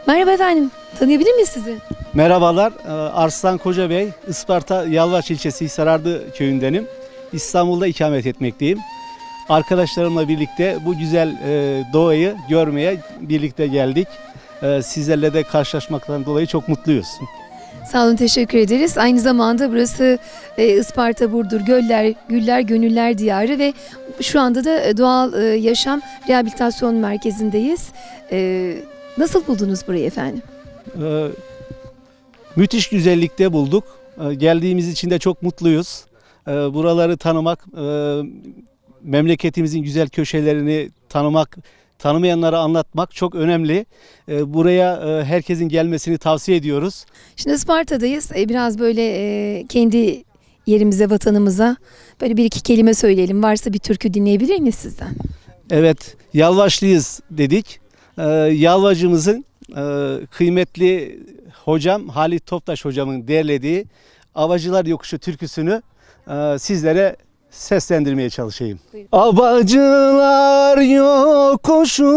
Merhaba efendim, tanıyabilir miyiz sizi? Merhabalar, Arslan Kocabey, Isparta Yalvaç ilçesi Hisarardı köyündenim. İstanbul'da ikamet etmekteyim. Arkadaşlarımla birlikte bu güzel doğayı görmeye birlikte geldik. Sizlerle de karşılaşmaktan dolayı çok mutluyuz. Sağ olun, teşekkür ederiz. Aynı zamanda burası Isparta, Burdur, Göller, Güller, Gönüller Diyarı ve şu anda da Doğal Yaşam Rehabilitasyon Merkezi'ndeyiz. Nasıl buldunuz burayı efendim? Müthiş güzellikte bulduk. Geldiğimiz için de çok mutluyuz. Buraları tanımak, memleketimizin güzel köşelerini tanımak, tanımayanlara anlatmak çok önemli. Buraya herkesin gelmesini tavsiye ediyoruz. Şimdi Isparta'dayız. Biraz böyle kendi yerimize, vatanımıza böyle bir iki kelime söyleyelim. Varsa bir türkü dinleyebilir miyiz sizden? Evet, Yalvaçlıyız dedik. Yalvacımızın kıymetli hocam Halit Toptaş hocamın derlediği Avacılar Yokuşu türküsünü sizlere seslendirmeye çalışayım. Buyurun. Avacılar yokuşu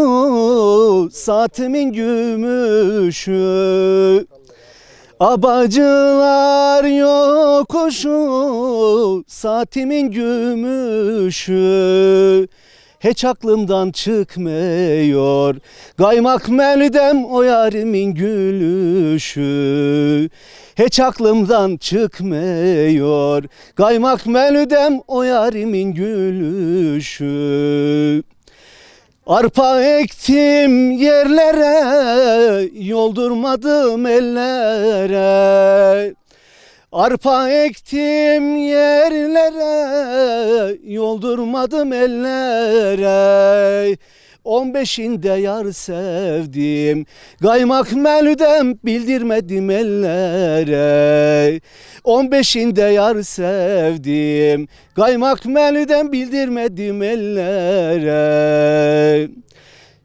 saatimin gümüşü, Abacılar yokuşu saatimin gümüşü, hiç aklımdan çıkmıyor kaymak melidem o yarimin gülüşü. Hiç aklımdan çıkmıyor kaymak melidem o yarimin gülüşü. Arpa ektim yerlere, yoldurmadım ellere. Arpa ektim yerlere, yoldurmadım ellere. 15'inde yar sevdim, kaymak melüdem bildirmedim ellere. 15'inde yar sevdim, kaymak melüdem bildirmedim ellere.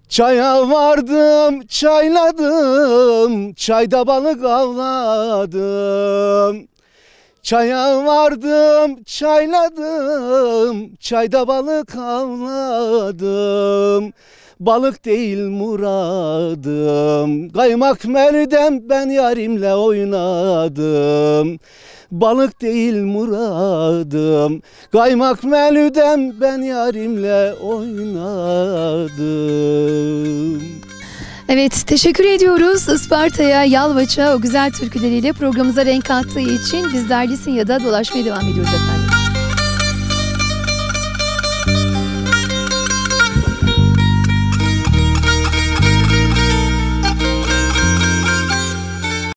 Çaya vardım, çayladım, çayda balık avladım. Çaya vardım, çayladım, çayda balık avladım. Balık değil muradım, kaymak merdem ben yarimle oynadım. Balık değil muradım, kaymak melüdem ben yarimle oynadım. Evet, teşekkür ediyoruz Isparta'ya, Yalvaç'a o güzel türküleriyle programımıza renk kattığı için. Bizler Lisin ya da dolaşmaya devam ediyoruz efendim.